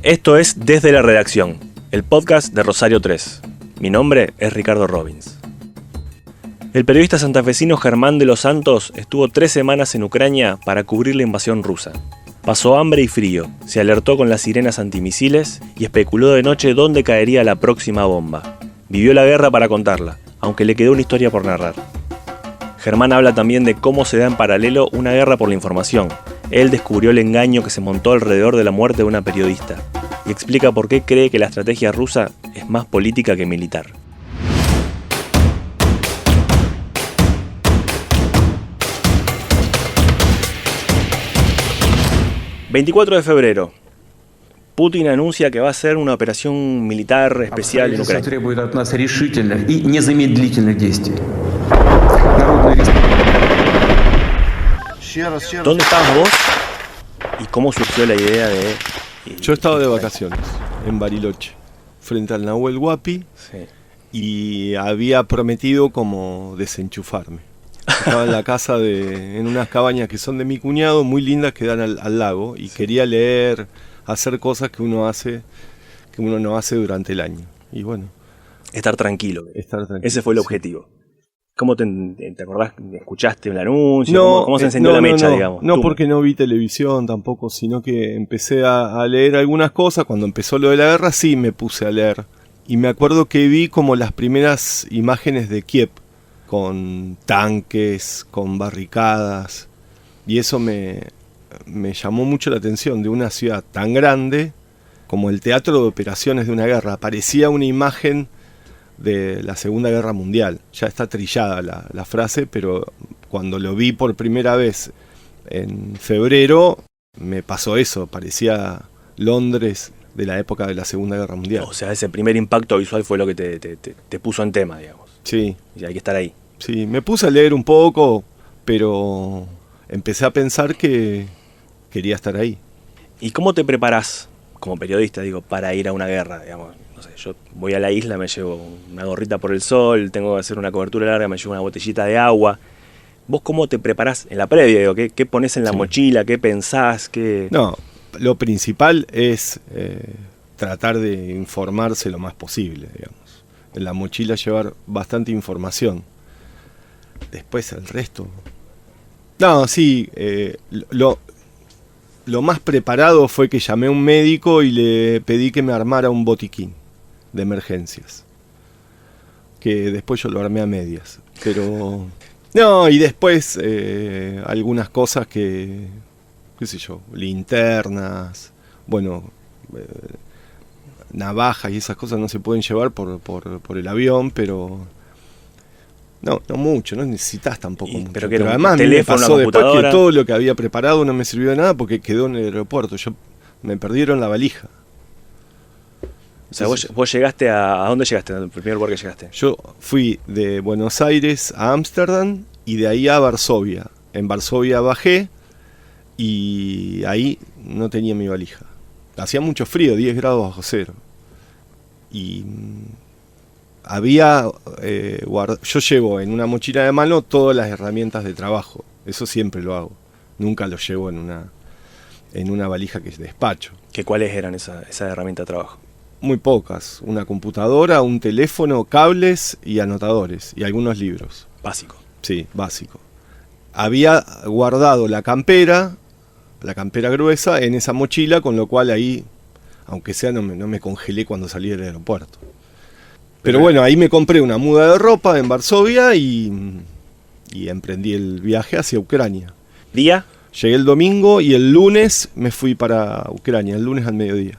Esto es Desde la Redacción, el podcast de Rosario 3. Mi nombre es Ricardo Robbins. El periodista santafesino Germán de los Santos estuvo 3 semanas en Ucrania para cubrir la invasión rusa. Pasó hambre y frío, se alertó con las sirenas antimisiles y especuló de noche dónde caería la próxima bomba. Vivió la guerra para contarla, aunque le quedó una historia por narrar. Germán habla también de cómo se da en paralelo una guerra por la información. Él descubrió el engaño que se montó alrededor de la muerte de una periodista y explica por qué cree que la estrategia rusa es más política que militar. ...24 de febrero... Putin anuncia que va a hacer una operación militar especial en Ucrania. ¿Dónde estabas vos? ¿Y cómo surgió la idea de...? Yo estaba de vacaciones en Bariloche, frente al Nahuel Huapi, Sí. y había prometido como desenchufarme. Estaba en la casa en unas cabañas que son de mi cuñado, muy lindas, que dan al lago, y quería leer, hacer cosas que uno no hace durante el año. Y bueno, Estar tranquilo. estar tranquilo. Ese fue el Sí. objetivo. ¿Cómo te acordás? ¿Escuchaste el anuncio? ¿Cómo se encendió la mecha, digamos? No, Tú. porque no vi televisión tampoco, sino que empecé a leer algunas cosas. Cuando empezó lo de la guerra, sí me puse a leer. Y me acuerdo que vi como las primeras imágenes de Kiev, con tanques, con barricadas. Y eso me llamó mucho la atención, de una ciudad tan grande como el teatro de operaciones de una guerra. Parecía una imagen de la Segunda Guerra Mundial. Ya está trillada la frase, pero cuando lo vi por primera vez en febrero, me pasó eso. Parecía Londres de la época de la Segunda Guerra Mundial. O sea, ese primer impacto visual fue lo que te puso en tema, digamos. Sí, Y hay que estar ahí. sí, me puse a leer un poco, pero empecé a pensar que quería estar ahí. ¿Y cómo te preparás como periodista, digo, para ir a una guerra, digamos? No sé, yo voy a la isla, me llevo una gorrita por el sol, tengo que hacer una cobertura larga, me llevo una botellita de agua. ¿Vos cómo te preparás en la previa? Digo, ¿qué pones en la Sí. mochila? ¿Qué pensás? No, lo principal es tratar de informarse lo más posible, digamos. En la mochila llevar bastante información. Después el resto. No, sí, lo más preparado fue que llamé a un médico y le pedí que me armara un botiquín de emergencias. Que después yo lo armé a medias. Pero... No, y después algunas cosas que... qué sé yo, linternas, bueno, navajas y esas cosas no se pueden llevar por el avión, pero... No mucho, no necesitas tampoco mucho. Pero que era un además a mí me teléfono, pasó una después que computadora. todo lo que había preparado no me sirvió de nada porque quedó en el aeropuerto. Me perdieron la valija. O sea, vos llegaste ¿a dónde llegaste? ¿El primer lugar que llegaste? Yo fui de Buenos Aires a Ámsterdam y de ahí a Varsovia. En Varsovia bajé y ahí no tenía mi valija. Hacía mucho frío, 10 grados bajo cero. Y había... yo llevo en una mochila de mano todas las herramientas de trabajo. Eso siempre lo hago. Nunca lo llevo en una valija que es despacho. ¿Cuáles eran esas herramientas de trabajo? Muy pocas. Una computadora, un teléfono, cables y anotadores. Y algunos libros. Básico. Sí, básico. Había guardado la campera gruesa, en esa mochila, con lo cual ahí, aunque sea, no me congelé cuando salí del aeropuerto. Pero bueno, ahí me compré una muda de ropa en Varsovia y emprendí el viaje hacia Ucrania. ¿Día? Llegué el domingo y el lunes me fui para Ucrania, el lunes al mediodía.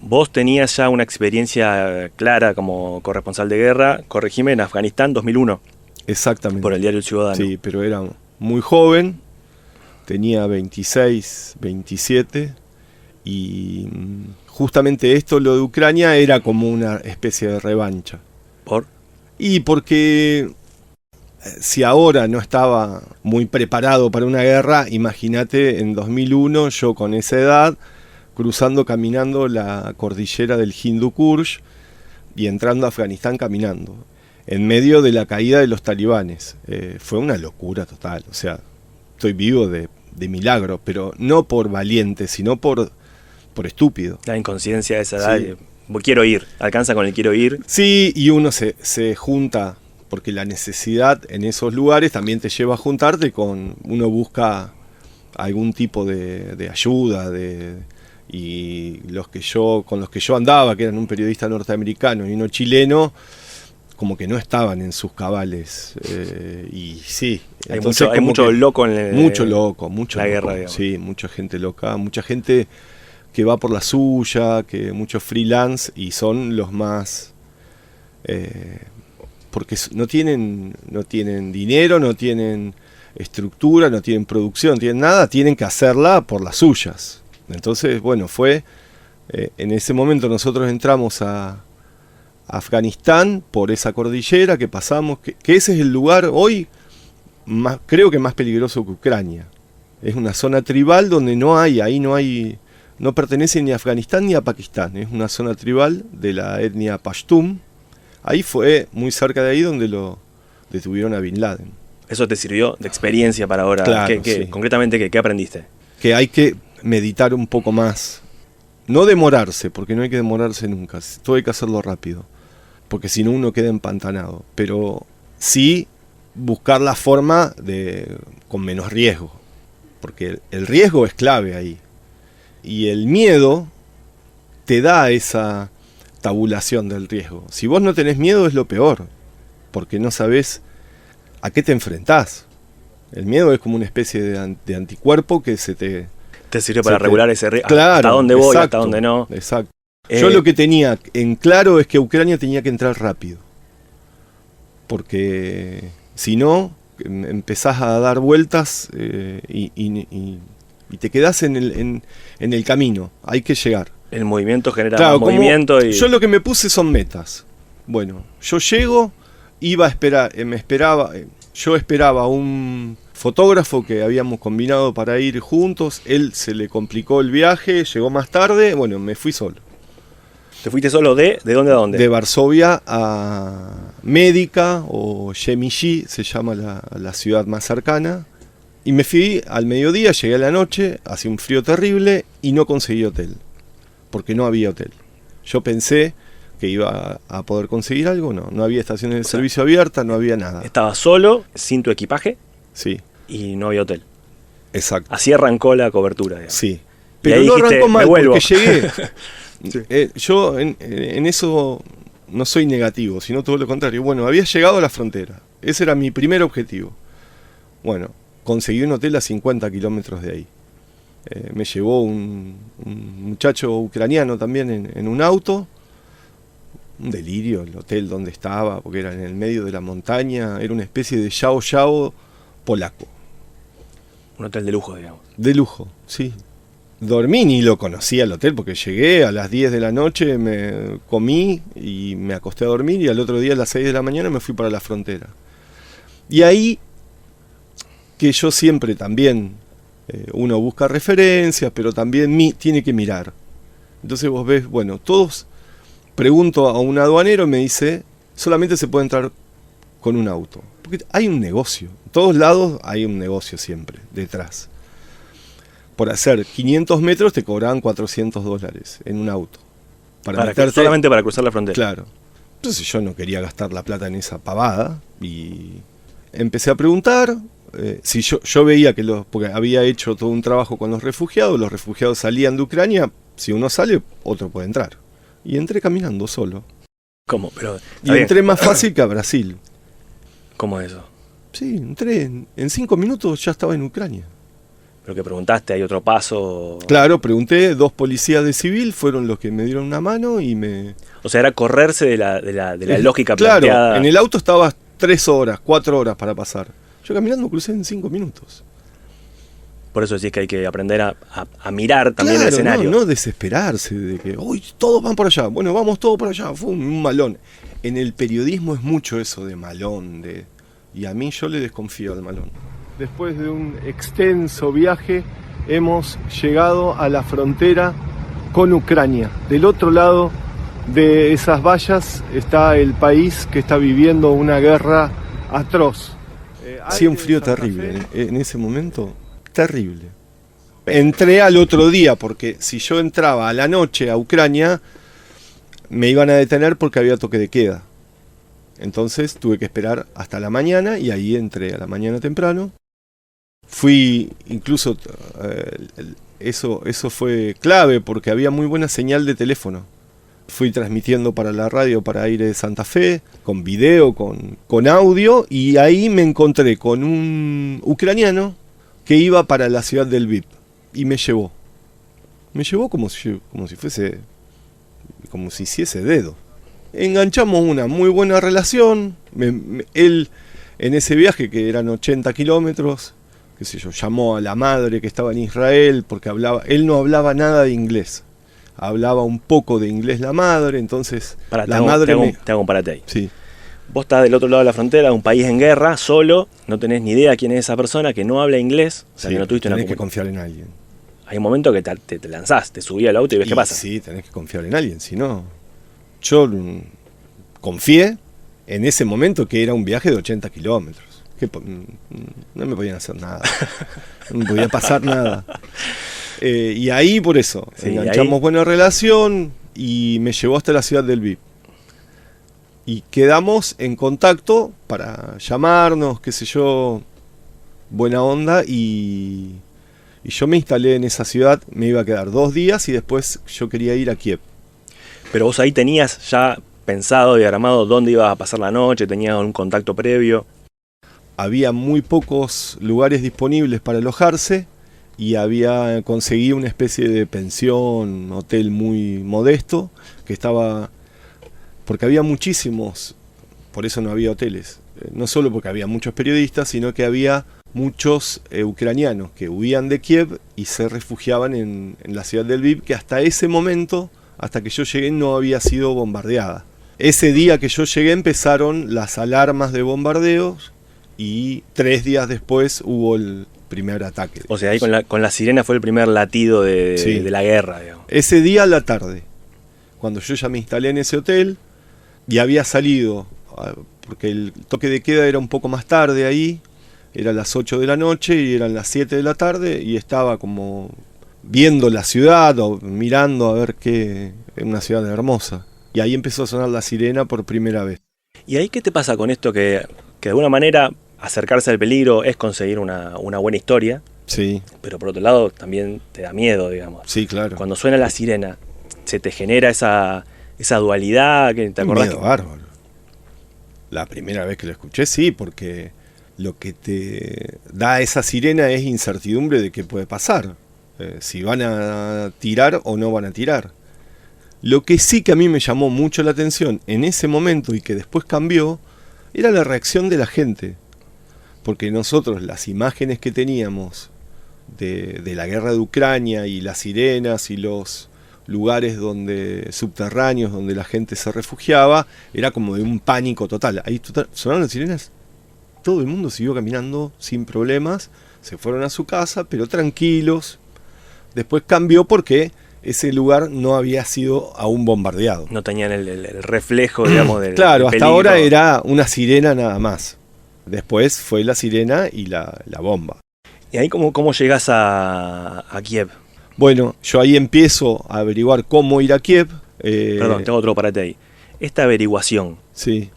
Vos tenías ya una experiencia clara como corresponsal de guerra, corregime, en Afganistán 2001, Exactamente. por el diario El Ciudadano. Sí, pero era muy joven, tenía 26, 27 y justamente esto, lo de Ucrania, era como una especie de revancha. ¿Por? Y porque si ahora no estaba muy preparado para una guerra, imagínate en 2001 yo con esa edad, caminando la cordillera del Hindu Kush y entrando a Afganistán caminando, en medio de la caída de los talibanes. Fue una locura total, o sea, estoy vivo de milagro, pero no por valiente, sino por por estúpido. La inconsciencia de esa edad. Sí. Quiero ir, alcanza con el quiero ir. Sí, y uno se junta, porque la necesidad en esos lugares también te lleva a juntarte uno busca algún tipo de ayuda, y con los que yo andaba, que eran un periodista norteamericano y uno chileno, como que no estaban en sus cabales. Y sí, hay mucho loco en mucho loco, la guerra, digamos. Sí, mucha gente loca, mucha gente que va por la suya, que muchos freelance, y son los más porque no tienen dinero, no tienen estructura, no tienen producción, no tienen nada, tienen que hacerla por las suyas. Entonces, bueno, en ese momento nosotros entramos a Afganistán por esa cordillera que pasamos, que ese es el lugar hoy creo que más peligroso que Ucrania. Es una zona tribal donde no pertenece ni a Afganistán ni a Pakistán, es una zona tribal de la etnia Pashtun. Ahí fue muy cerca de ahí donde lo detuvieron a Bin Laden. ¿Eso te sirvió de experiencia para ahora? Claro, sí. Concretamente, ¿qué aprendiste? Que hay que meditar un poco más. No demorarse, porque no hay que demorarse nunca. Todo hay que hacerlo rápido, porque si no uno queda empantanado. Pero sí buscar la forma con menos riesgo, porque el riesgo es clave ahí. Y el miedo te da esa tabulación del riesgo. Si vos no tenés miedo es lo peor, porque no sabés a qué te enfrentás. El miedo es como una especie de anticuerpo que te sirve para regular ese riesgo. Claro, hasta dónde voy, exacto, hasta dónde no. Exacto. Yo lo que tenía en claro es que Ucrania tenía que entrar rápido, porque si no empezás a dar vueltas y te quedás en el camino. Hay que llegar. El movimiento genera más movimiento. Yo lo que me puse son metas. Bueno, yo llego, iba a esperar, yo esperaba a un fotógrafo que habíamos combinado para ir juntos. Él se le complicó el viaje, llegó más tarde. Bueno, me fui solo. ¿Te fuiste solo de dónde a dónde? De Varsovia a Médica, o Yemiji, se llama la ciudad más cercana. Y me fui al mediodía, llegué a la noche, hacía un frío terrible y no conseguí hotel, porque no había hotel. Yo pensé que iba a poder conseguir algo, no había estaciones de servicio abiertas, no había nada. Estabas solo, sin tu equipaje, sí, y no había hotel. Exacto. Así arrancó la cobertura, digamos. Sí, pero no dijiste, arrancó mal porque llegué. Sí. Yo en eso no soy negativo, sino todo lo contrario. Bueno, había llegado a la frontera, ese era mi primer objetivo. Bueno, conseguí un hotel a 50 kilómetros de ahí. Me llevó un muchacho ucraniano también en un auto. Un delirio el hotel donde estaba, porque era en el medio de la montaña. Era una especie de yao polaco. Un hotel de lujo, digamos. De lujo, sí. Dormí, ni lo conocía el hotel, porque llegué a las 10 de la noche, me comí y me acosté a dormir, y al otro día a las 6 de la mañana me fui para la frontera. Y ahí, que yo siempre también, uno busca referencias, pero también tiene que mirar. Entonces vos ves, bueno, pregunto a un aduanero, me dice, solamente se puede entrar con un auto. Porque hay un negocio, en todos lados hay un negocio siempre, detrás. Por hacer 500 metros te cobraban $400 en un auto. Solamente para cruzar la frontera. Claro. Entonces yo no quería gastar la plata en esa pavada y empecé a preguntar. Si yo veía porque había hecho todo un trabajo con los refugiados salían de Ucrania, si uno sale, otro puede entrar. Y entré caminando solo. ¿Cómo? Entré más fácil que a Brasil. ¿Cómo es eso? Sí, entré, en 5 minutos ya estaba en Ucrania. ¿Pero que preguntaste? ¿Hay otro paso? Claro, pregunté, 2 policías de civil fueron los que me dieron una mano y me... O sea, era correrse de la lógica planteada. Claro, en el auto estaba 3 horas, 4 horas para pasar. Yo caminando crucé en 5 minutos. Por eso decís que hay que aprender a mirar también el escenario. No desesperarse de que, uy, todos van por allá. Bueno, vamos todos por allá. Fue un malón. En el periodismo es mucho eso de malón. Y a mí yo le desconfío al malón. Después de un extenso viaje, hemos llegado a la frontera con Ucrania. Del otro lado de esas vallas está el país que está viviendo una guerra atroz. Hacía un frío terrible en ese momento. Terrible. Entré al otro día, porque si yo entraba a la noche a Ucrania, me iban a detener porque había toque de queda. Entonces tuve que esperar hasta la mañana y ahí entré a la mañana temprano. Fui, incluso, eso fue clave porque había muy buena señal de teléfono. Fui transmitiendo para la radio para Aire de Santa Fe, con video, con audio, y ahí me encontré con un ucraniano que iba para la ciudad del Lviv y me llevó. Me llevó como si hiciese dedo. Enganchamos una muy buena relación. Él, en ese viaje, que eran 80 kilómetros, qué sé yo, llamó a la madre que estaba en Israel, porque él no hablaba nada de inglés. Hablaba un poco de inglés la madre, entonces la madre te hago un parate ahí. Sí. Vos estás del otro lado de la frontera, un país en guerra, solo, no tenés ni idea quién es esa persona, que no habla inglés, o sea, sí, que no tuviste una tenés que confiar en alguien. Hay un momento que te lanzás, te subís al auto y ves qué pasa. Sí, tenés que confiar en alguien, si no... Yo confié en ese momento que era un viaje de 80 kilómetros. Que no me podían hacer nada, no me podía pasar nada. Y ahí por eso, sí, enganchamos buena relación y me llevó hasta la ciudad del Lviv. Y quedamos en contacto para llamarnos, qué sé yo, buena onda, y yo me instalé en esa ciudad, me iba a quedar 2 días y después yo quería ir a Kiev. Pero vos ahí tenías ya pensado, diagramado dónde ibas a pasar la noche, tenías un contacto previo. Había muy pocos lugares disponibles para alojarse y había conseguido una especie de pensión, hotel muy modesto, que estaba... Porque había muchísimos, por eso no había hoteles. No solo porque había muchos periodistas, sino que había muchos ucranianos que huían de Kiev y se refugiaban en la ciudad del Lviv, que hasta ese momento, hasta que yo llegué, no había sido bombardeada. Ese día que yo llegué empezaron las alarmas de bombardeos y 3 días después hubo el primer ataque. O sea, ahí con la sirena fue el primer latido sí, de la guerra, digamos. Ese día a la tarde, cuando yo ya me instalé en ese hotel y había salido, porque el toque de queda era un poco más tarde ahí, era las 8 de la noche y eran las 7 de la tarde, y estaba como viendo la ciudad o mirando a ver qué, una ciudad hermosa. Y ahí empezó a sonar la sirena por primera vez. ¿Y ahí qué te pasa con esto que de alguna manera acercarse al peligro es conseguir una buena historia? Sí. Pero por otro lado también te da miedo, digamos. Sí, claro. Cuando suena la sirena, se te genera esa dualidad, que te acordás. Un miedo bárbaro. La primera vez que lo escuché, sí, porque lo que te da esa sirena es incertidumbre de qué puede pasar. Si van a tirar o no van a tirar. Lo que sí que a mí me llamó mucho la atención en ese momento y que después cambió, era la reacción de la gente. Porque nosotros las imágenes que teníamos de la guerra de Ucrania y las sirenas y los lugares subterráneos donde la gente se refugiaba, era como de un pánico total. Ahí sonaron las sirenas, todo el mundo siguió caminando sin problemas, se fueron a su casa, pero tranquilos. Después cambió porque ese lugar no había sido aún bombardeado. No tenían el reflejo, digamos, del Claro, del hasta peligro. ahora era una sirena nada más. Después fue la sirena y la bomba. ¿Y ahí cómo llegás a Kiev? Bueno, yo ahí empiezo a averiguar cómo ir a Kiev. Perdón, tengo otro parate ahí. Esta averiguación. Sí.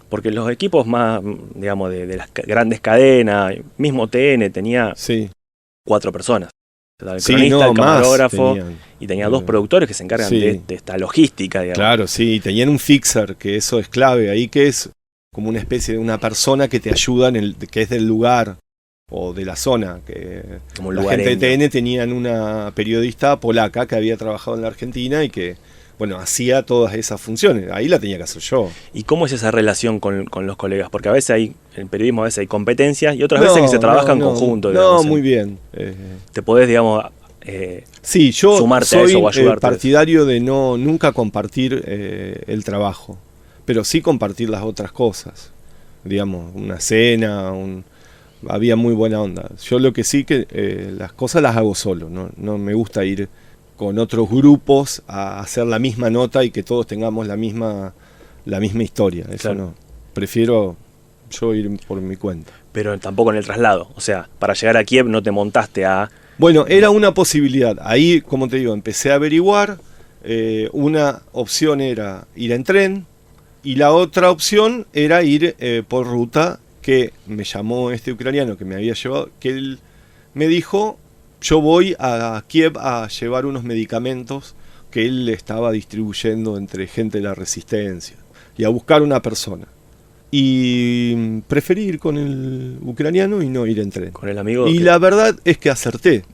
Porque los equipos más, digamos, de las grandes cadenas, mismo TN tenía 4 personas. El cronista, el camarógrafo, y tenía 2 productores que se encargan de esta logística, digamos. Claro, sí, tenían un fixer, que eso es clave ahí, que es como una especie de una persona que te ayuda, que es del lugar o de la zona. Que como la gente de TN tenían una periodista polaca que había trabajado en la Argentina y que, bueno, hacía todas esas funciones. Ahí la tenía que hacer yo. ¿Y cómo es esa relación con los colegas? Porque a veces en periodismo a veces hay competencias y otras veces que se trabaja en conjunto. Digamos, muy bien. Te podés, digamos, sí, yo sumarte soy a eso o ayudarte partidario de nunca compartir el trabajo, pero sí compartir las otras cosas. Digamos, una cena, había muy buena onda. Yo lo que sí que las cosas las hago solo, no me gusta ir con otros grupos a hacer la misma nota y que todos tengamos la misma historia. Eso claro. No. Prefiero yo ir por mi cuenta. Pero tampoco en el traslado. O sea, para llegar a Kiev no te montaste a Bueno, era una posibilidad. Ahí, como te digo, empecé a averiguar. Una opción era ir en tren y la otra opción era ir por ruta, que me llamó este ucraniano que me había llevado, que él me dijo, yo voy a Kiev a llevar unos medicamentos que él estaba distribuyendo entre gente de la resistencia y a buscar una persona. Y preferí ir con el ucraniano y no ir en tren. Con el amigo. Y la verdad es que acerté.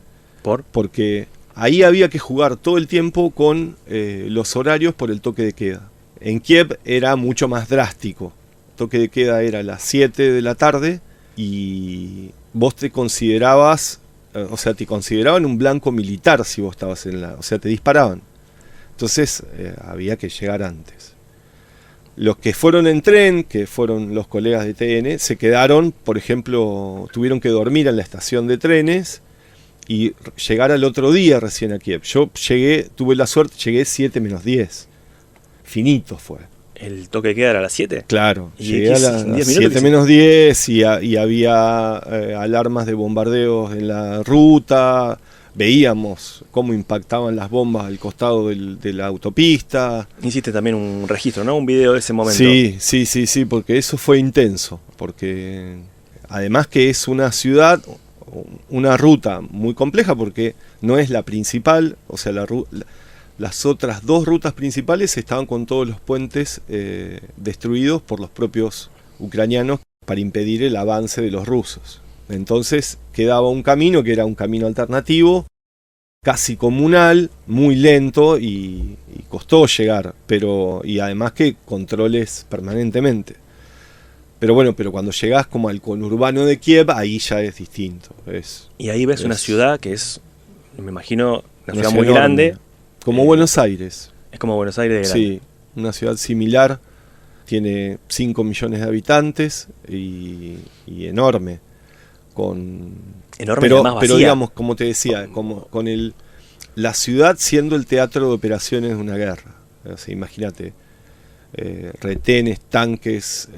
Porque ahí había que jugar todo el tiempo con los horarios por el toque de queda. En Kiev era mucho más drástico. El toque de queda era a las 7 de la tarde y vos te considerabas, te consideraban un blanco militar si vos estabas te disparaban. Entonces había que llegar antes. Los que fueron en tren, que fueron los colegas de TN, se quedaron, por ejemplo, tuvieron que dormir en la estación de trenes y llegar al otro día recién a Kiev. Yo tuve la suerte, llegué 7 menos 10. Finito fue. ¿El toque de queda era a las 7? Claro, llegué a las 7 menos 10 y había alarmas de bombardeos en la ruta. Veíamos cómo impactaban las bombas al costado de la autopista. Hiciste también un registro, ¿no? Un video de ese momento. Sí, porque eso fue intenso. Porque además que es una ciudad, una ruta muy compleja porque no es la principal, las otras dos rutas principales estaban con todos los puentes destruidos por los propios ucranianos para impedir el avance de los rusos. Entonces quedaba un camino que era un camino alternativo, casi comunal, muy lento y costó llegar, y además que controles permanentemente. Pero cuando llegás como al conurbano de Kiev, ahí ya es distinto. Y ahí ves una ciudad que es, me imagino, una ciudad muy grande. Como Buenos Aires. Es como Buenos Aires de grande. Sí, una ciudad similar, tiene 5 millones de habitantes y enorme. Enorme, pero pero digamos, como te decía, como con la ciudad siendo el teatro de operaciones de una guerra. Imagínate, retenes, tanques,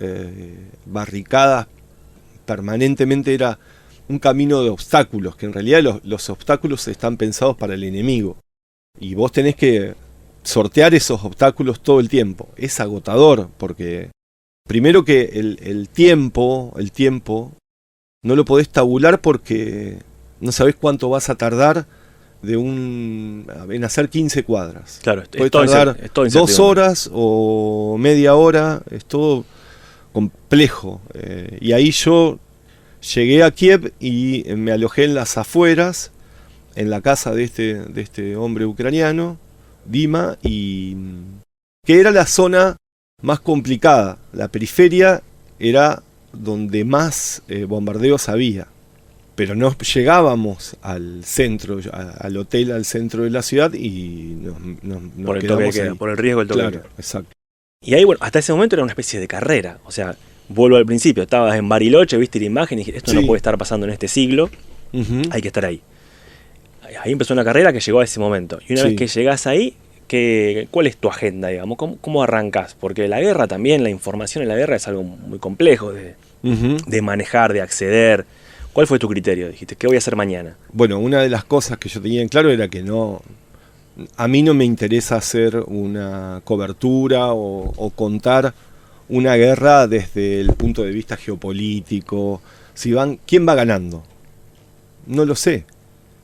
barricadas, permanentemente era un camino de obstáculos, que en realidad los obstáculos están pensados para el enemigo. Y vos tenés que sortear esos obstáculos todo el tiempo. Es agotador, porque primero que el tiempo no lo podés tabular porque no sabés cuánto vas a tardar en hacer 15 cuadras. Claro, puede tardar 2 horas o media hora, es todo complejo. Y ahí yo llegué a Kiev y me alojé en las afueras, en la casa de este hombre ucraniano, Dima, y que era la zona más complicada. La periferia era donde más bombardeos había, pero no llegábamos al centro, al hotel, al centro de la ciudad y nos por el toque de queda, por el riesgo del toque de queda. Exacto. Y ahí, hasta ese momento era una especie de carrera. O sea, vuelvo al principio, estabas en Bariloche, viste la imagen y dijiste, esto no puede estar pasando en este siglo, hay que estar ahí. Ahí empezó una carrera que llegó a ese momento. Y una vez que llegás ahí, ¿cuál es tu agenda, digamos? ¿Cómo arrancás? Porque la guerra también, la información en la guerra es algo muy complejo de manejar, de acceder. ¿Cuál fue tu criterio? Dijiste, ¿qué voy a hacer mañana? Bueno, una de las cosas que yo tenía en claro era que a mí no me interesa hacer una cobertura o contar una guerra desde el punto de vista geopolítico. ¿Quién va ganando? No lo sé.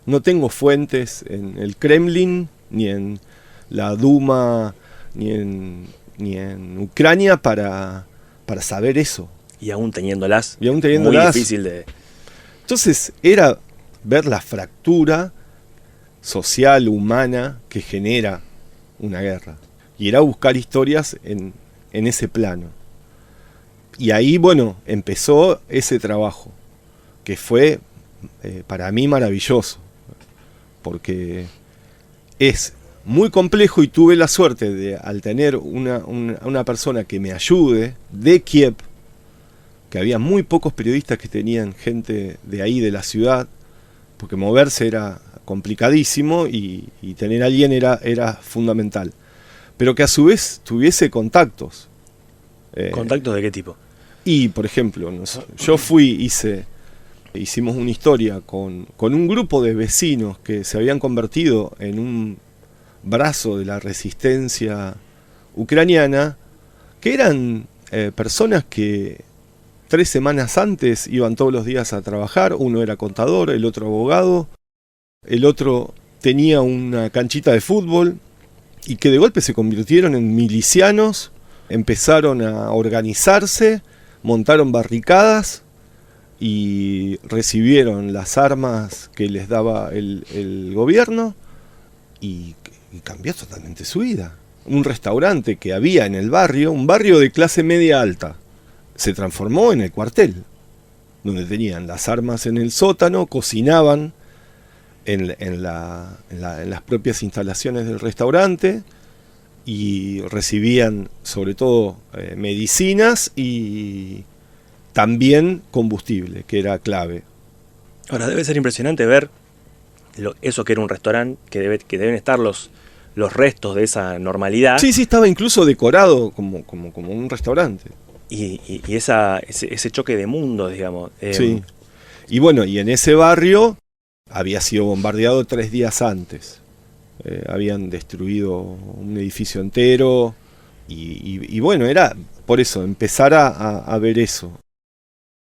No tengo fuentes en el Kremlin, ni en la Duma, ni en Ucrania para saber eso. Y aún teniéndolas, muy difícil de... Entonces era ver la fractura social, humana, que genera una guerra. Y era buscar historias en ese plano. Y ahí, empezó ese trabajo, que fue para mí maravilloso, porque es muy complejo y tuve la suerte de, al tener una persona que me ayude de Kiev, que había muy pocos periodistas que tenían gente de ahí, de la ciudad, porque moverse era complicadísimo y tener a alguien era fundamental. Pero que a su vez tuviese contactos. ¿Contactos de qué tipo? Y, por ejemplo, yo hice hicimos una historia con un grupo de vecinos que se habían convertido en un brazo de la resistencia ucraniana, que eran personas que 3 semanas antes iban todos los días a trabajar. Uno era contador, el otro abogado, el otro tenía una canchita de fútbol, y que de golpe se convirtieron en milicianos, empezaron a organizarse, montaron barricadas y recibieron las armas que les daba el gobierno, y cambió totalmente su vida. Un restaurante que había en el barrio, un barrio de clase media alta, se transformó en el cuartel, donde tenían las armas en el sótano, cocinaban en las propias instalaciones del restaurante y recibían sobre todo medicinas y también combustible, que era clave. Ahora, debe ser impresionante ver eso que era un restaurante, que deben estar los restos de esa normalidad. Sí, estaba incluso decorado como un restaurante. Y ese choque de mundos, digamos. Sí. Y bueno, y en ese barrio había sido bombardeado 3 días antes. Habían destruido un edificio entero. Y bueno, era por eso, empezar a ver eso.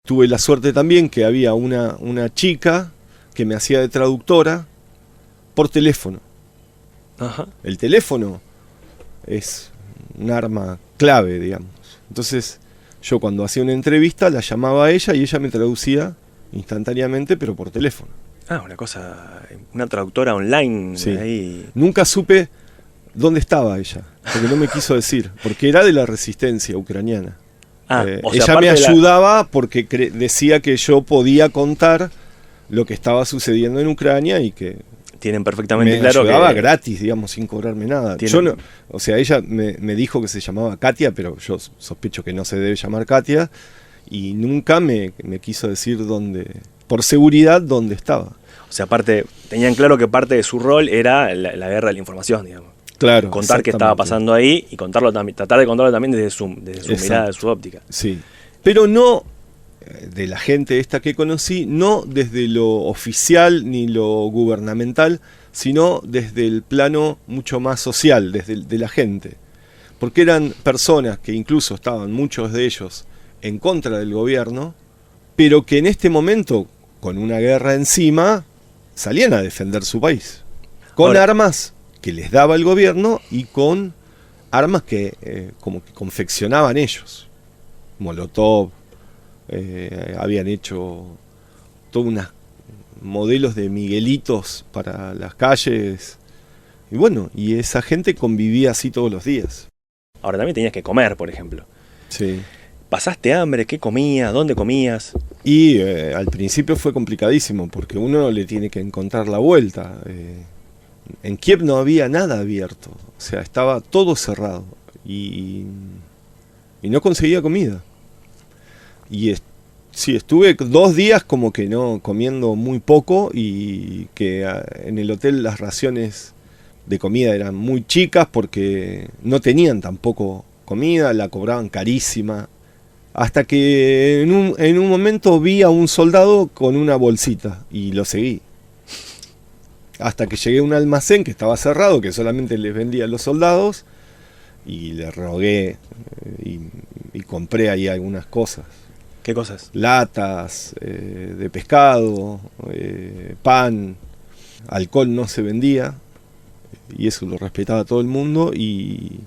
Tuve la suerte también que había una chica que me hacía de traductora por teléfono. Ajá. El teléfono es un arma clave, digamos. Entonces, yo cuando hacía una entrevista la llamaba a ella y ella me traducía instantáneamente, pero por teléfono. Una traductora online. Sí. Ahí. Nunca supe dónde estaba ella, porque no me quiso decir, porque era de la resistencia ucraniana. Ella me ayudaba porque decía que yo podía contar lo que estaba sucediendo en Ucrania y que tienen perfectamente claro que... Me ayudaba gratis, digamos, sin cobrarme nada. Yo no, o sea, ella me dijo que se llamaba Katia, pero yo sospecho que no se debe llamar Katia, y nunca me quiso decir dónde, por seguridad, dónde estaba. O sea, aparte, tenían claro que parte de su rol era la guerra de la información, digamos. Claro. Contar qué estaba pasando ahí y tratar de contarlo también desde su mirada, de su óptica. Sí. Pero no, de la gente esta que conocí, no desde lo oficial ni lo gubernamental, sino desde el plano mucho más social, desde de la gente. Porque eran personas que incluso estaban, muchos de ellos, en contra del gobierno, pero que en este momento, con una guerra encima, salían a defender su país. Con armas que les daba el gobierno y con armas que como que confeccionaban ellos. Molotov, habían hecho todos unos modelos de Miguelitos para las calles. Y bueno, y esa gente convivía así todos los días. Ahora también tenías que comer, por ejemplo. Sí. ¿Pasaste hambre? ¿Qué comías? ¿Dónde comías? Y al principio fue complicadísimo porque uno le tiene que encontrar la vuelta. En Kiev no había nada abierto, o sea, estaba todo cerrado y no conseguía comida. Y sí, estuve 2 días como que no comiendo muy poco, y que en el hotel las raciones de comida eran muy chicas porque no tenían tampoco comida, la cobraban carísima. Hasta que en un momento vi a un soldado con una bolsita y lo seguí. Hasta que llegué a un almacén que estaba cerrado, que solamente les vendía a los soldados, y le rogué y compré ahí algunas cosas. ¿Qué cosas? Latas de pescado, pan, alcohol no se vendía, y eso lo respetaba todo el mundo, y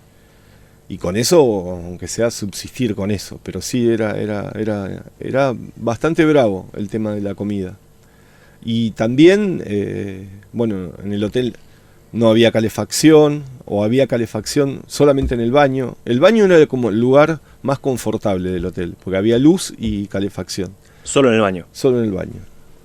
con eso, aunque sea, subsistir con eso. Pero sí, era bastante bravo el tema de la comida. Y también, bueno, en el hotel no había calefacción, o había calefacción solamente en el baño. El baño era como el lugar más confortable del hotel, porque había luz y calefacción. ¿Solo en el baño? Solo en el baño,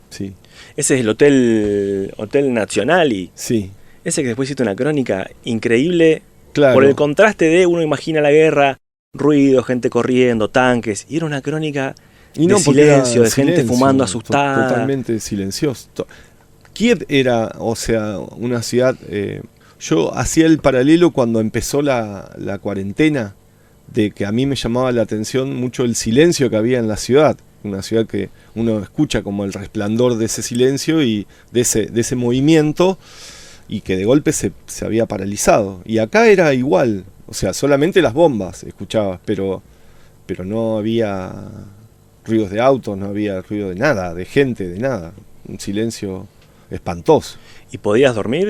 sí. Ese es el Hotel Nacional, y sí. Ese que después hiciste una crónica increíble, claro, por el contraste de uno imagina la guerra, ruido, gente corriendo, tanques, y era una crónica de silencio, de gente fumando asustada. Totalmente silencioso. Kiev era, o sea, una ciudad... yo hacía el paralelo cuando empezó la cuarentena, de que a mí me llamaba la atención mucho el silencio que había en la ciudad. una ciudad que uno escucha como el resplandor de ese silencio y de ese movimiento, y que de golpe se había paralizado. Y acá era igual, o sea, solamente las bombas escuchabas, pero no había ruidos de autos, no había ruido de nada, de gente, de nada. Un silencio espantoso. ¿Y podías dormir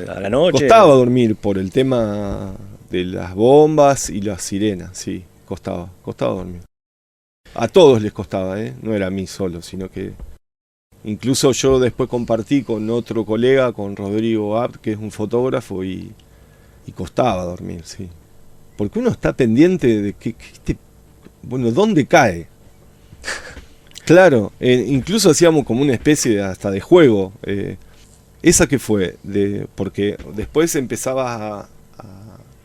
a la noche? Costaba dormir por el tema de las bombas y las sirenas, sí, costaba dormir. A todos les costaba, no era a mí solo, sino que incluso yo después compartí con otro colega, con Rodrigo Abt, que es un fotógrafo, y costaba dormir, sí. Porque uno está pendiente de ¿dónde cae? Claro, incluso hacíamos como una especie hasta de juego. ¿Esa que fue? Porque después empezabas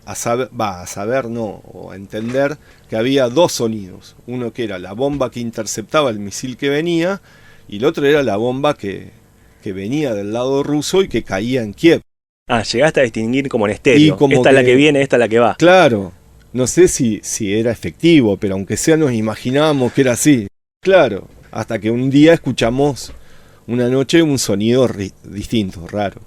a saber, no, o a entender que había dos sonidos. Uno que era la bomba que interceptaba el misil que venía, y el otro era la bomba que venía del lado ruso y que caía en Kiev. Ah, llegaste a distinguir como en estéreo. Como esta es la que viene, esta es la que va. Claro, no sé si era efectivo, pero aunque sea nos imaginábamos que era así. Claro, hasta que un día escuchamos una noche un sonido distinto, raro,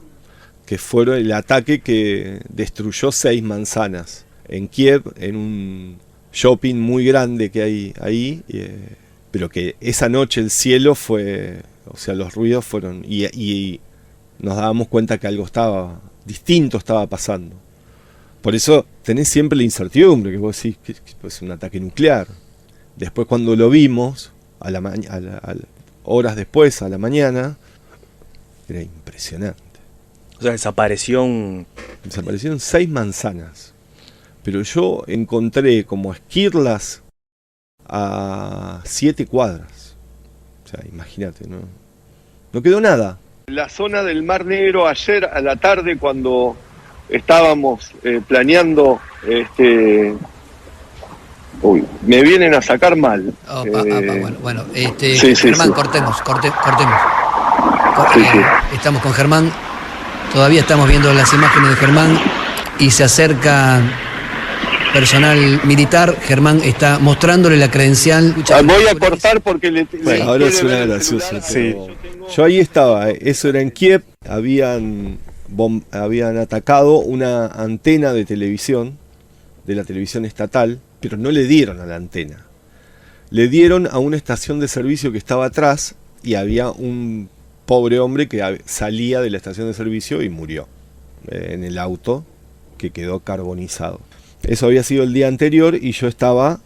que fue el ataque que destruyó 6 manzanas en Kiev, en un shopping muy grande que hay ahí, pero que esa noche el cielo fue, o sea, los ruidos fueron, y nos dábamos cuenta que algo distinto estaba pasando. Por eso tenés siempre la incertidumbre, que vos decís que puede ser un ataque nuclear. Después cuando lo vimos, horas después, a la mañana, era impresionante. O sea, desaparecieron 6 manzanas. Pero yo encontré como esquirlas a 7 cuadras. O sea, imagínate, no quedó nada. La zona del Mar Negro ayer a la tarde, cuando estábamos planeando, me vienen a sacar mal. Bueno, sí, Germán, sí. cortemos. Sí, sí. Estamos con Germán, todavía estamos viendo las imágenes de Germán y se acerca personal militar. Germán está mostrándole la credencial. Voy a cortar porque ahora suena gracioso. Sí. Yo ahí estaba, eso era en Kiev, habían atacado una antena de televisión, de la televisión estatal, pero no le dieron a la antena. Le dieron a una estación de servicio que estaba atrás, y había un pobre hombre que salía de la estación de servicio y murió en el auto, que quedó carbonizado. Eso había sido el día anterior, y yo estaba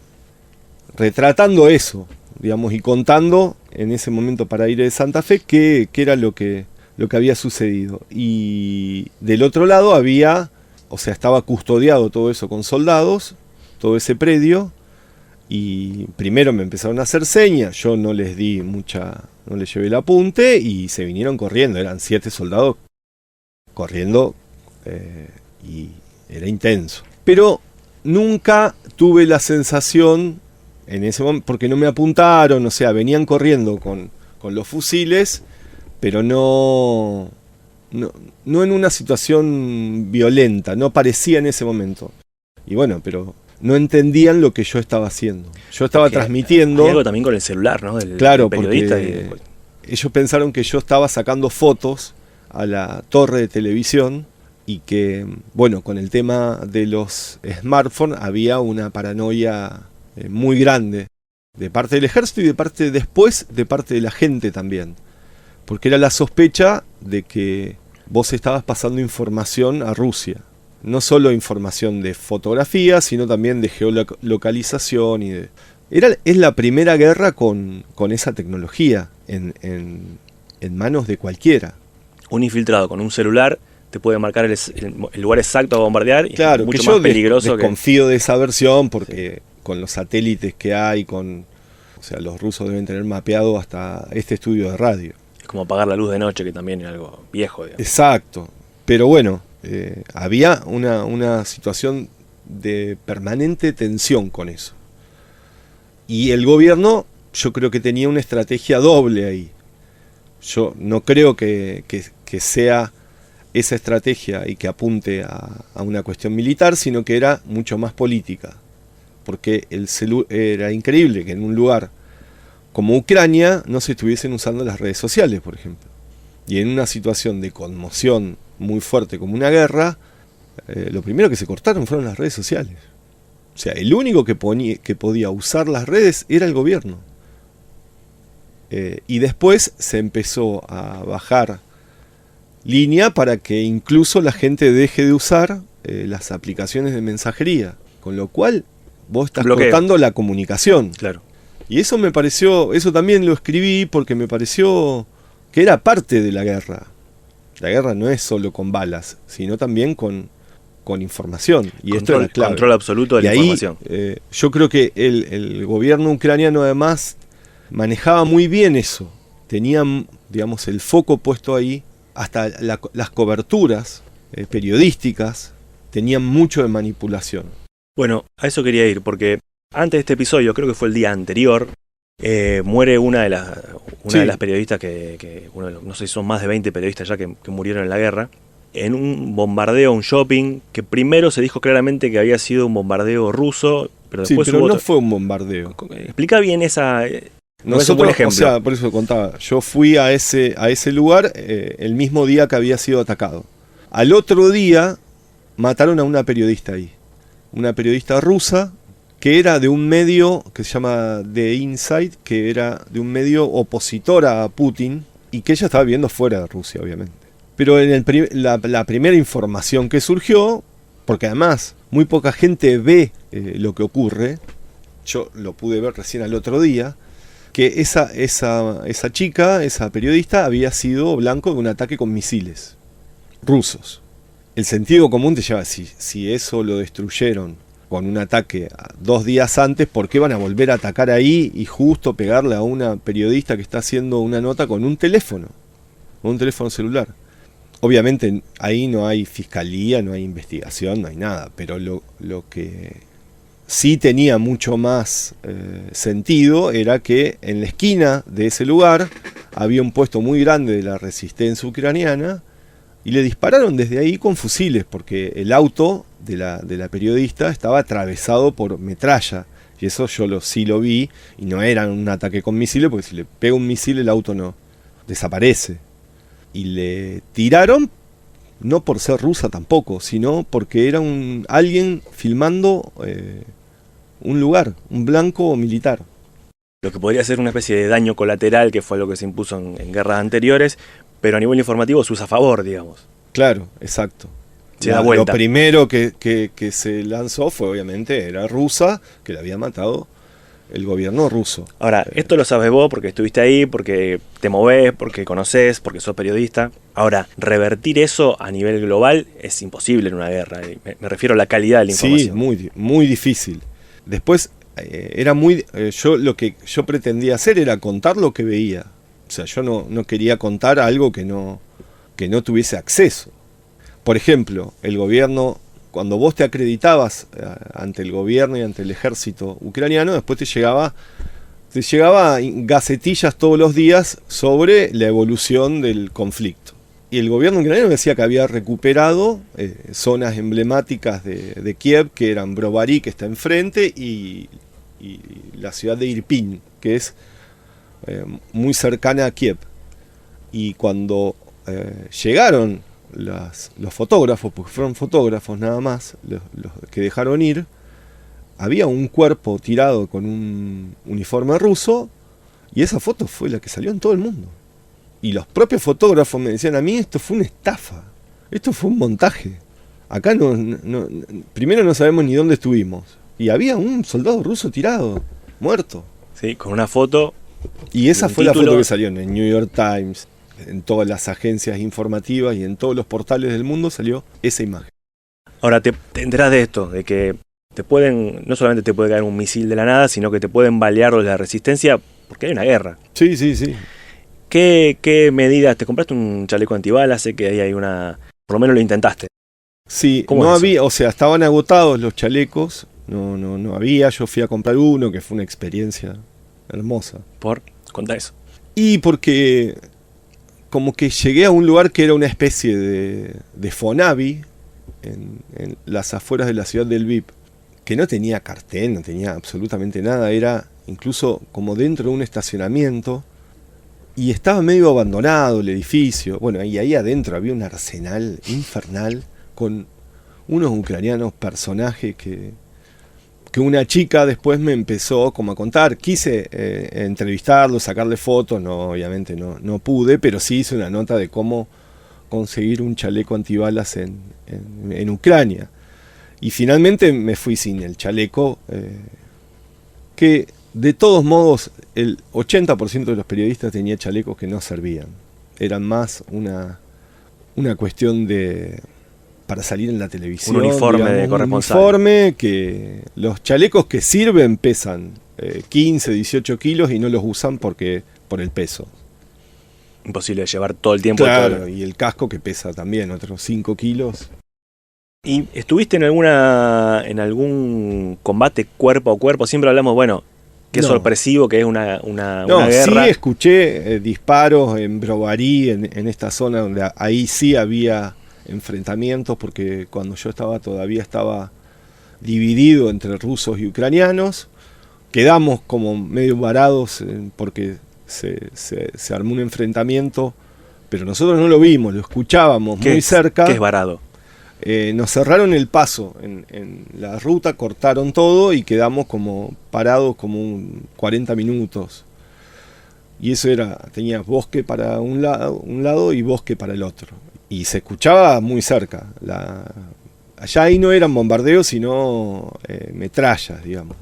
retratando eso, digamos, y contando en ese momento para ir de Santa Fe qué era lo que había sucedido. Y del otro lado estaba custodiado todo eso con soldados, todo ese predio, y primero me empezaron a hacer señas, yo no les llevé el apunte, y se vinieron corriendo, eran 7 soldados corriendo, y era intenso. Pero nunca tuve la sensación en ese momento, porque no me apuntaron, o sea, venían corriendo con los fusiles, pero no en una situación violenta, no parecía en ese momento. Y bueno, pero no entendían lo que yo estaba haciendo. Yo estaba transmitiendo. Hay algo también con el celular, ¿no? Claro, del periodista. Porque ellos pensaron que yo estaba sacando fotos a la torre de televisión, y que, bueno, con el tema de los smartphones había una paranoia muy grande de parte del ejército, y de parte de la gente también. Porque era la sospecha de que vos estabas pasando información a Rusia. No solo información de fotografía, sino también de geolocalización. Es la primera guerra con esa tecnología en manos de cualquiera. Un infiltrado con un celular te puede marcar el lugar exacto a bombardear, y claro, es mucho que yo más peligroso. Desconfío de esa versión, porque con los satélites que hay, o sea, los rusos deben tener mapeado hasta este estudio de radio. Es como apagar la luz de noche, que también es algo viejo, digamos. Exacto, pero bueno, había una situación de permanente tensión con eso. Y el gobierno, yo creo que tenía una estrategia doble ahí. Yo no creo que sea esa estrategia y que apunte a una cuestión militar, sino que era mucho más política. Porque era increíble que en un lugar como Ucrania no se estuviesen usando las redes sociales, por ejemplo. Y en una situación de conmoción muy fuerte como una guerra, lo primero que se cortaron fueron las redes sociales. O sea, el único que podía usar las redes era el gobierno. Y después se empezó a bajar línea para que incluso la gente deje de usar las aplicaciones de mensajería. Con lo cual vos estás cortando la comunicación. Claro. Y eso me pareció, eso también lo escribí porque me pareció que era parte de la guerra. La guerra no es solo con balas, sino también con información. Y esto era clave. Control absoluto de la información. Yo creo que el gobierno ucraniano además manejaba muy bien eso. Tenían, digamos, el foco puesto ahí. Hasta las coberturas periodísticas tenían mucho de manipulación. Bueno, a eso quería ir, porque antes de este episodio, creo que fue el día anterior, muere una de las periodistas no sé si son más de 20 periodistas ya que murieron en la guerra, en un bombardeo a un shopping, que primero se dijo claramente que había sido un bombardeo ruso, pero después sí, pero no fue un bombardeo. Explica bien esa... Nosotros, o sea, por eso contaba, yo fui a ese lugar el mismo día que había sido atacado. Al otro día mataron a una periodista ahí, una periodista rusa que era de un medio que se llama The Inside, que era de un medio opositor a Putin y que ella estaba viviendo fuera de Rusia, obviamente. Pero en la primera información que surgió, porque además muy poca gente ve lo que ocurre, yo lo pude ver recién al otro día, que esa chica, esa periodista, había sido blanco de un ataque con misiles rusos. El sentido común te lleva, si eso lo destruyeron con un ataque 2 días antes, ¿por qué van a volver a atacar ahí y justo pegarle a una periodista que está haciendo una nota con un teléfono celular? Obviamente ahí no hay fiscalía, no hay investigación, no hay nada, pero lo que sí tenía mucho más sentido era que en la esquina de ese lugar había un puesto muy grande de la resistencia ucraniana y le dispararon desde ahí con fusiles, porque el auto de la periodista estaba atravesado por metralla, y eso yo sí lo vi, y no era un ataque con misiles, porque si le pega un misil el auto no desaparece. Y le tiraron, no por ser rusa tampoco, sino porque era alguien filmando un lugar, un blanco militar. Lo que podría ser una especie de daño colateral, que fue lo que se impuso en guerras anteriores, pero a nivel informativo se usa a favor, digamos. Claro, exacto. Se da vuelta. Lo primero que se lanzó fue, obviamente, era rusa, que la había matado el gobierno ruso. Ahora, esto lo sabes vos porque estuviste ahí, porque te movés, porque conocés, porque sos periodista. Ahora, revertir eso a nivel global es imposible en una guerra. Me refiero a la calidad de la información. Sí, muy difícil. Después, lo que yo pretendía hacer era contar lo que veía. O sea, yo no quería contar algo que no tuviese acceso. Por ejemplo, el gobierno, cuando vos te acreditabas ante el gobierno y ante el ejército ucraniano, después te llegaba gacetillas todos los días sobre la evolución del conflicto. Y el gobierno ucraniano decía que había recuperado zonas emblemáticas de Kiev, que eran Brovary, que está enfrente, y la ciudad de Irpin, que es muy cercana a Kiev. Y cuando llegaron los fotógrafos, porque fueron fotógrafos nada más, los que dejaron ir, había un cuerpo tirado con un uniforme ruso, y esa foto fue la que salió en todo el mundo. Y los propios fotógrafos me decían a mí, esto fue una estafa, esto fue un montaje. Acá primero no sabemos ni dónde estuvimos. Y había un soldado ruso tirado, muerto. Sí, con una foto. Y esa fue la foto que salió en el New York Times, en todas las agencias informativas y en todos los portales del mundo salió esa imagen. Ahora te enterás de esto, de que no solamente te puede caer un misil de la nada, sino que te pueden balear los de la resistencia porque hay una guerra. Sí. ¿Qué medidas? ¿Te compraste un chaleco antibalas? Sé que ahí hay una... Por lo menos lo intentaste. Sí, no había, o sea, estaban agotados los chalecos, no había, yo fui a comprar uno, que fue una experiencia hermosa. ¿Por? Contá eso. Y porque como que llegué a un lugar que era una especie de Fonavi, en las afueras de la ciudad de Lviv, que no tenía cartel, no tenía absolutamente nada, era incluso como dentro de un estacionamiento, y estaba medio abandonado el edificio. Bueno, y ahí adentro había un arsenal infernal con unos ucranianos personajes que una chica después me empezó como a contar. Quise entrevistarlo, sacarle fotos, no, obviamente no pude, pero sí hice una nota de cómo conseguir un chaleco antibalas en Ucrania. Y finalmente me fui sin el chaleco, que de todos modos el 80% de los periodistas tenía chalecos que no servían. Eran más una cuestión de para salir en la televisión. Un uniforme, digamos, de corresponsal. Un uniforme que los chalecos que sirven pesan 15, 18 kilos y no los usan por el peso. Imposible de llevar todo el tiempo. Claro, y el casco que pesa también otros 5 kilos. ¿Y estuviste en algún combate cuerpo a cuerpo? Siempre hablamos, bueno, qué sorpresivo que es una guerra. Sí, escuché disparos en Brovary, en esta zona donde ahí sí había enfrentamientos, porque cuando yo todavía estaba dividido entre rusos y ucranianos. Quedamos como medio varados porque se armó un enfrentamiento, pero nosotros no lo vimos, lo escuchábamos muy cerca. ¿Qué es varado? Nos cerraron el paso en la ruta, cortaron todo y quedamos como parados como 40 minutos. Y eso tenía bosque para un lado y bosque para el otro. Y se escuchaba muy cerca. Allá ahí no eran bombardeos, sino metrallas, digamos.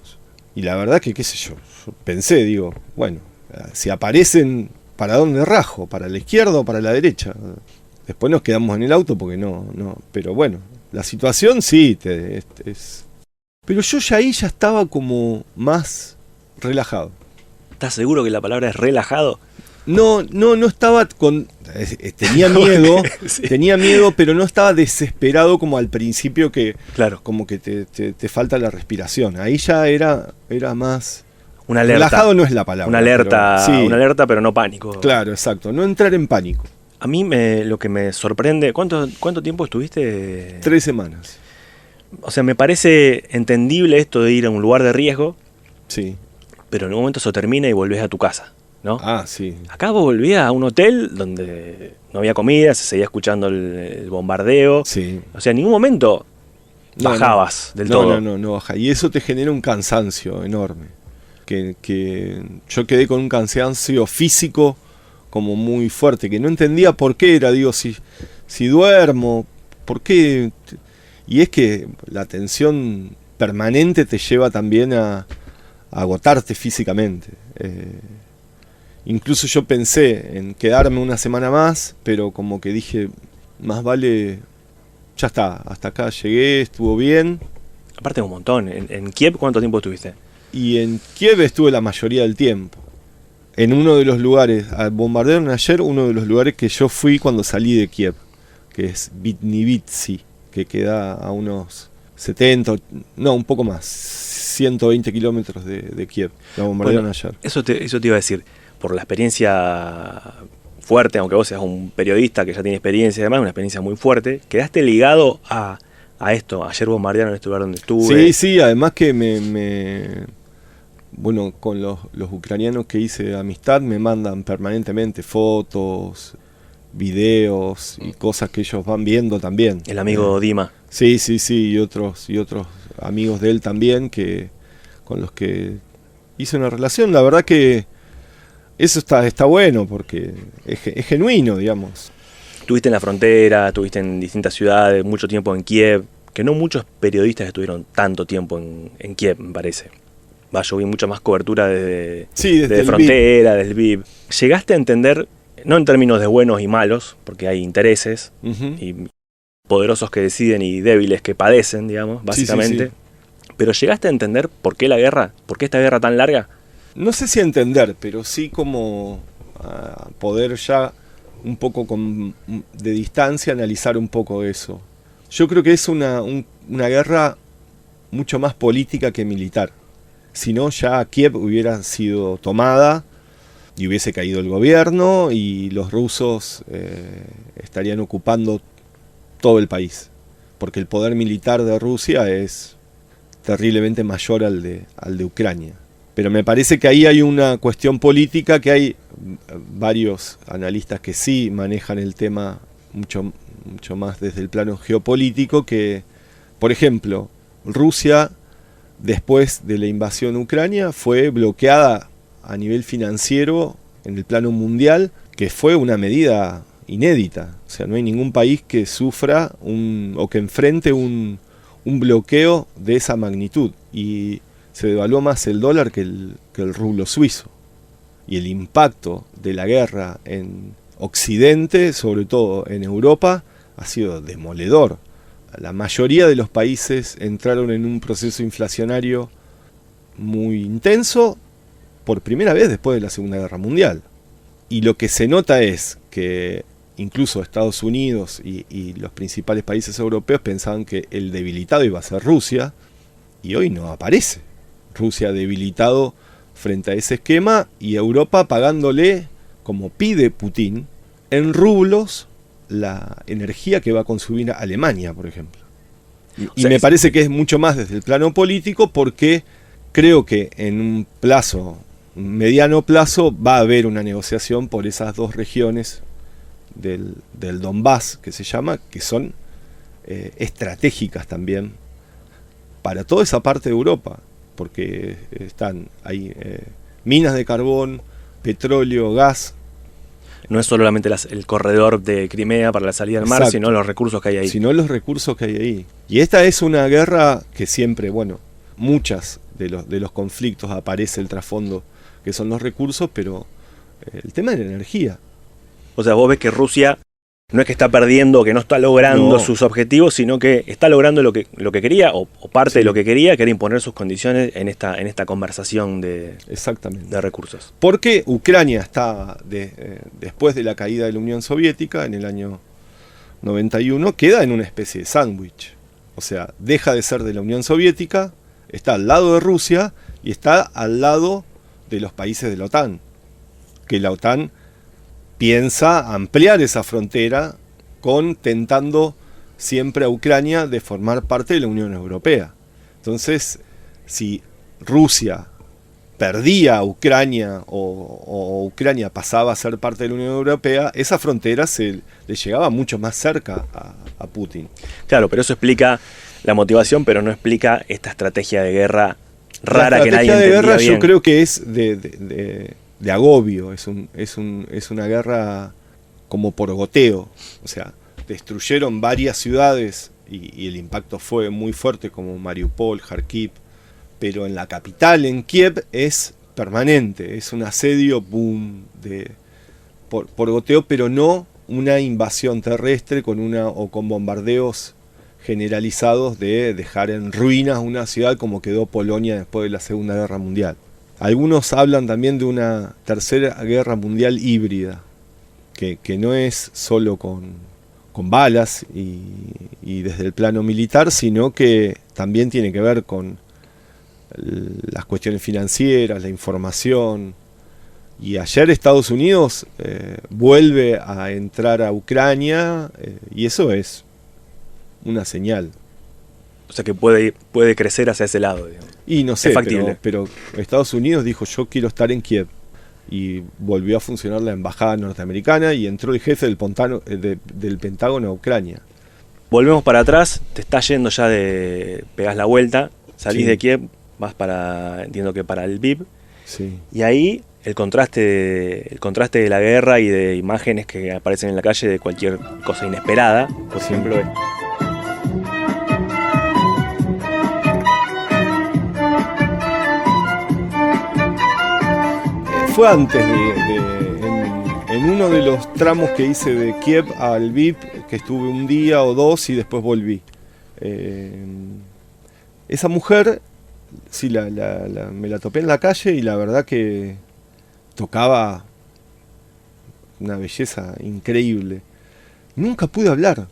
Y la verdad que, qué sé yo pensé, digo, bueno, si aparecen, ¿para dónde rajo? ¿Para la izquierda o para la derecha? Después nos quedamos en el auto porque no. Pero bueno, la situación sí es. Pero yo ahí ya estaba como más relajado. ¿Estás seguro que la palabra es relajado? No estaba tenía miedo, sí. Tenía miedo, pero no estaba desesperado como al principio que claro, como que te falta la respiración. Ahí ya era más. Una alerta. Relajado no es la palabra. Una alerta, pero no pánico. Claro, exacto. No entrar en pánico. A mí lo que me sorprende, ¿cuánto tiempo estuviste? 3 semanas. O sea, me parece entendible esto de ir a un lugar de riesgo. Sí. Pero en un momento eso termina y volvés a tu casa, ¿no? Ah, sí. Acá vos volvías a un hotel donde no había comida, se seguía escuchando el bombardeo. Sí. O sea, en ningún momento bajabas del todo. No baja. Y eso te genera un cansancio enorme. Que yo quedé con un cansancio físico como muy fuerte, que no entendía por qué era. Digo, si duermo, ¿por qué? Y es que la tensión permanente te lleva también a agotarte físicamente. Incluso yo pensé en quedarme una semana más, pero como que dije, más vale, ya está, hasta acá llegué, estuvo bien. Aparte un montón. ¿En Kiev cuánto tiempo estuviste? Y en Kiev estuve la mayoría del tiempo. En uno de los lugares, bombardearon ayer uno de los lugares que yo fui cuando salí de Kiev, que es Vitnivitsi, que queda a unos 70, no, un poco más, 120 kilómetros de Kiev. La bombardearon ayer. Eso te iba a decir, por la experiencia fuerte, aunque vos seas un periodista que ya tiene experiencia y demás, una experiencia muy fuerte, ¿quedaste ligado a esto? Ayer bombardearon este lugar donde estuve. Sí, además que bueno, con los ucranianos que hice amistad me mandan permanentemente fotos, videos y cosas que ellos van viendo también. El amigo Dima. Sí, y otros amigos de él también con los que hice una relación. La verdad que eso está bueno porque es genuino, digamos. Estuviste en la frontera, estuviste en distintas ciudades, mucho tiempo en Kiev, que no muchos periodistas estuvieron tanto tiempo en Kiev, me parece. Yo vi mucha más cobertura desde frontera, desde el VIP. ¿Llegaste a entender, no en términos de buenos y malos, porque hay intereses y poderosos que deciden y débiles que padecen, digamos, básicamente, sí. Pero llegaste a entender por qué la guerra, por qué esta guerra tan larga? No sé si a entender, pero sí como a poder ya un poco de distancia analizar un poco eso. Yo creo que es una guerra mucho más política que militar. Si no, ya Kiev hubiera sido tomada y hubiese caído el gobierno y los rusos estarían ocupando todo el país. Porque el poder militar de Rusia es terriblemente mayor al de Ucrania. Pero me parece que ahí hay una cuestión política, que hay varios analistas que sí manejan el tema mucho más desde el plano geopolítico, que, por ejemplo, Rusia, después de la invasión a Ucrania, fue bloqueada a nivel financiero en el plano mundial, que fue una medida inédita. O sea, no hay ningún país que sufra o que enfrente un bloqueo de esa magnitud. Y se devaluó más el dólar que el rublo suizo. Y el impacto de la guerra en Occidente, sobre todo en Europa, ha sido demoledor. La mayoría de los países entraron en un proceso inflacionario muy intenso por primera vez después de la Segunda Guerra Mundial. Y lo que se nota es que incluso Estados Unidos y los principales países europeos pensaban que el debilitado iba a ser Rusia, y hoy no aparece. Rusia debilitado frente a ese esquema, y Europa pagándole, como pide Putin, en rublos la energía que va a consumir Alemania, por ejemplo. Y me parece que es mucho más desde el plano político, porque creo que en un mediano plazo, va a haber una negociación por esas dos regiones del Donbass, que se llama, que son estratégicas también para toda esa parte de Europa, porque hay minas de carbón, petróleo, gas. No es solamente el corredor de Crimea para la salida al mar, Exacto. sino los recursos que hay ahí. Sino los recursos que hay ahí. Y esta es una guerra que siempre, muchas de los conflictos aparece el trasfondo, que son los recursos, pero el tema de la energía. O sea, vos ves que Rusia no es que está perdiendo, que no está logrando sus objetivos, sino que está logrando lo que quería, o parte de lo que quería, que era imponer sus condiciones en esta conversación Exactamente. de recursos. Porque Ucrania está, después de la caída de la Unión Soviética, en el año 91, queda en una especie de sándwich. O sea, deja de ser de la Unión Soviética, está al lado de Rusia y está al lado de los países de la OTAN. Que la OTAN piensa ampliar esa frontera, tentando siempre a Ucrania de formar parte de la Unión Europea. Entonces, si Rusia perdía a Ucrania o Ucrania pasaba a ser parte de la Unión Europea, esa frontera le llegaba mucho más cerca a Putin. Claro, pero eso explica la motivación, pero no explica esta estrategia de guerra rara que nadie entendía bien. La estrategia de guerra yo creo que es de agobio, es una guerra como por goteo. O sea, destruyeron varias ciudades y el impacto fue muy fuerte, como Mariupol, Kharkiv, pero en la capital, en Kiev, es permanente, es un asedio por goteo, pero no una invasión terrestre con bombardeos generalizados de dejar en ruinas una ciudad como quedó Polonia después de la Segunda Guerra Mundial. Algunos hablan también de una tercera guerra mundial híbrida, que no es solo con balas y desde el plano militar, sino que también tiene que ver con las cuestiones financieras, la información. Y ayer Estados Unidos vuelve a entrar a Ucrania, y eso es una señal. O sea que puede crecer hacia ese lado, digamos. Y no sé, es factible. Pero Estados Unidos dijo: yo quiero estar en Kiev. Y volvió a funcionar la embajada norteamericana y entró el jefe del Pentágono a Ucrania. Volvemos para atrás, te estás yendo ya pegás la vuelta, salís de Kiev, vas entiendo que para el Lviv. Sí. Y ahí el contraste de la guerra y de imágenes que aparecen en la calle de cualquier cosa inesperada, por ejemplo. Fue antes en uno de los tramos que hice de Kiev a Lviv, que estuve un día o dos y después volví. Esa mujer, sí, me la topé en la calle y la verdad que tocaba una belleza increíble. Nunca pude hablar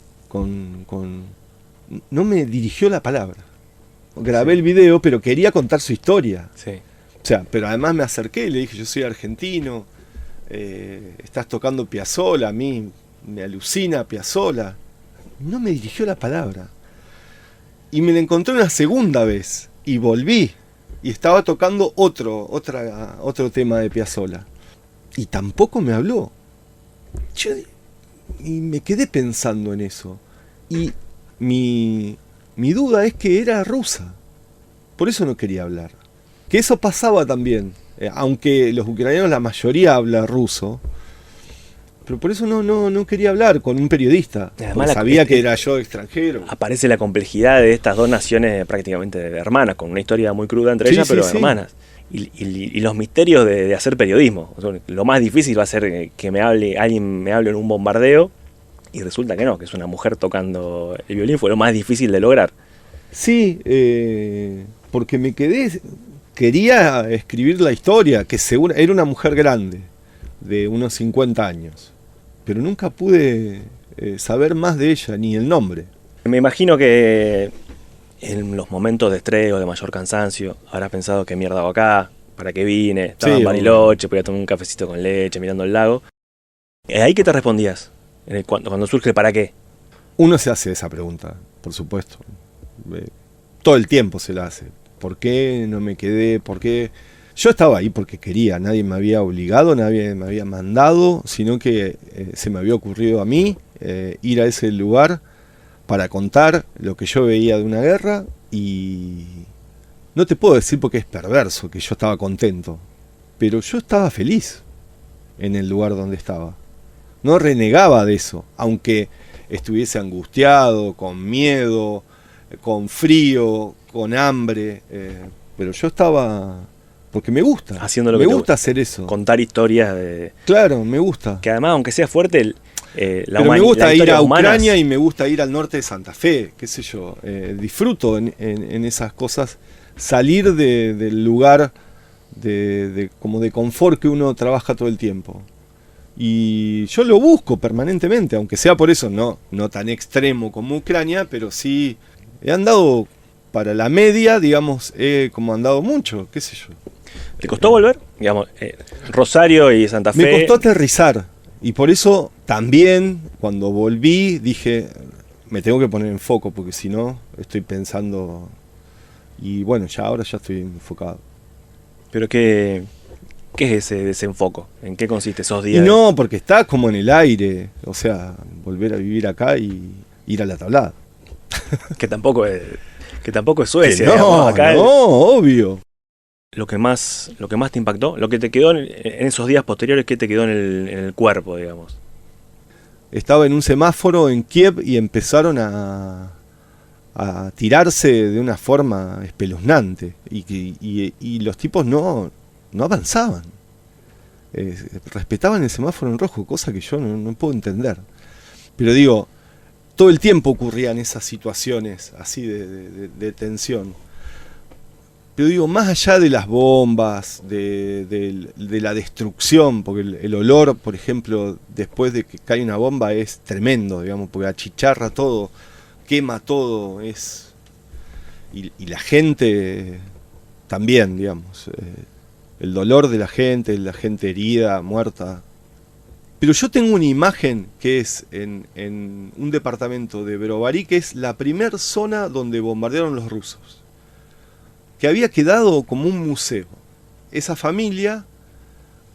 no me dirigió la palabra. Grabé el video, pero quería contar su historia. Sí. O sea, pero además me acerqué y le dije: yo soy argentino, estás tocando Piazzolla, a mí me alucina Piazzolla. No me dirigió la palabra. Y me la encontré una segunda vez y volví. y estaba tocando otro tema de Piazzolla. Y tampoco me habló. Y me quedé pensando en eso. Y mi duda es que era rusa. Por eso no quería hablar. Que eso pasaba también. Aunque los ucranianos, la mayoría habla ruso. Pero por eso no quería hablar con un periodista. Además, sabía que era yo extranjero. Aparece la complejidad de estas dos naciones prácticamente hermanas, con una historia muy cruda entre ellas, pero hermanas. Y los misterios de hacer periodismo. O sea, lo más difícil va a ser que alguien me hable en un bombardeo y resulta que no, que es una mujer tocando el violín. Fue lo más difícil de lograr. Sí, porque quería escribir la historia, que seguro era una mujer grande, de unos 50 años, pero nunca pude saber más de ella, ni el nombre. Me imagino que en los momentos de estrés o de mayor cansancio habrás pensado qué mierda hago acá, para qué vine, estaba en Bariloche, podía tomar un cafecito con leche mirando el lago. ¿Ahí qué te respondías? Cuando surge el para qué. Uno se hace esa pregunta, por supuesto. Todo el tiempo se la hace. ¿Por qué no me quedé? ¿Por qué? Yo estaba ahí porque quería, nadie me había obligado, nadie me había mandado, sino que se me había ocurrido a mí ir a ese lugar para contar lo que yo veía de una guerra, y no te puedo decir porque es perverso que yo estaba contento, pero yo estaba feliz en el lugar donde estaba. No renegaba de eso, aunque estuviese angustiado, con miedo, con frío, con hambre, pero yo estaba porque me gusta, haciendo lo me que gusta hacer eso, contar historias de... Claro, me gusta. Que además, aunque sea fuerte, pero me gusta ir a Ucrania y me gusta ir al norte de Santa Fe, qué sé yo, disfruto en esas cosas, salir del lugar como de confort que uno trabaja todo el tiempo. Y yo lo busco permanentemente, aunque sea por eso no tan extremo como Ucrania, pero sí he andado para la media, digamos, como andado mucho, qué sé yo. ¿Te costó volver? Digamos, Rosario y Santa Fe. Me costó aterrizar, y por eso también cuando volví dije, me tengo que poner en foco, porque si no estoy pensando, y bueno, ahora ya estoy enfocado. Pero ¿qué es ese desenfoco? ¿En qué consiste esos días? Y no, porque está como en el aire, o sea, volver a vivir acá y ir a la tablada. Que tampoco es Suecia. No, digamos, acá obvio. Lo que más te impactó, lo que te quedó en esos días posteriores, ¿qué te quedó en el cuerpo, digamos? Estaba en un semáforo en Kiev y empezaron a tirarse de una forma espeluznante, y los tipos no avanzaban. Respetaban el semáforo en rojo, cosa que yo no puedo entender. Pero digo, todo el tiempo ocurrían esas situaciones así de tensión. Pero digo, más allá de las bombas, de la destrucción, porque el olor, por ejemplo, después de que cae una bomba es tremendo, digamos, porque achicharra todo, quema todo, y la gente también, digamos, el dolor de la gente herida, muerta. Pero yo tengo una imagen que es en un departamento de Brovary, que es la primer zona donde bombardearon los rusos, que había quedado como un museo. Esa familia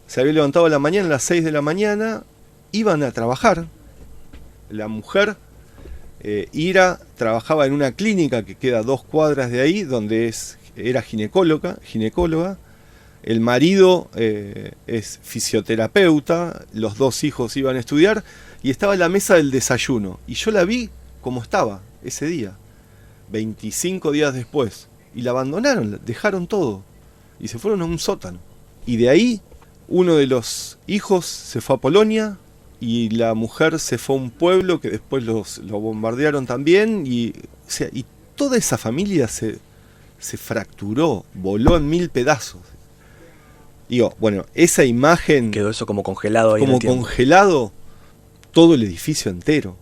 se había levantado a la mañana, a las 6 de la mañana, iban a trabajar. La mujer, Ira, trabajaba en una clínica que queda a 2 cuadras de ahí, donde era ginecóloga. El marido es fisioterapeuta, los 2 hijos iban a estudiar, y estaba en la mesa del desayuno. Y yo la vi como estaba ese día, 25 días después. Y la abandonaron, dejaron todo y se fueron a un sótano. Y de ahí uno de los hijos se fue a Polonia y la mujer se fue a un pueblo que después lo bombardearon también. Y toda esa familia se fracturó, voló en 1000 pedazos. Digo, bueno, esa imagen... Quedó eso como congelado ahí. Como congelado todo el edificio entero.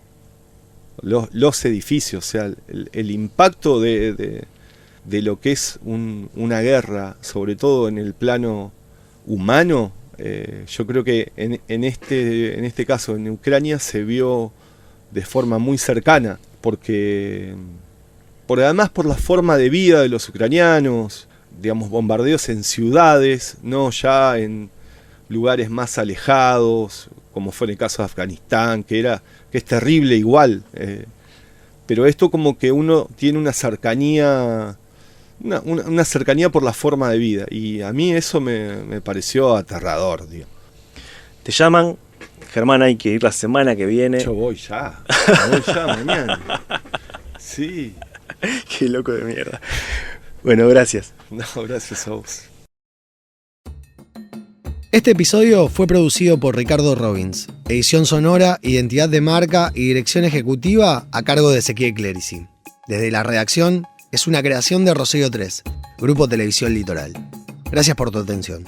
Los edificios, o sea, el impacto de lo que es una guerra, sobre todo en el plano humano, yo creo que en este caso, en Ucrania, se vio de forma muy cercana, porque además por la forma de vida de los ucranianos, digamos, bombardeos en ciudades, no ya en lugares más alejados, como fue en el caso de Afganistán, que es terrible igual. Pero esto como que uno tiene una cercanía, una cercanía por la forma de vida. Y a mí eso me pareció aterrador, digo. Te llaman, Germán, hay que ir la semana que viene. Yo voy ya mañana. Sí. Qué loco de mierda. Bueno, gracias. No, gracias a vos. Este episodio fue producido por Ricardo Robbins. Edición sonora, identidad de marca y dirección ejecutiva a cargo de Ezequiel Clerici. Desde la redacción, es una creación de Rosario 3, Grupo Televisión Litoral. Gracias por tu atención.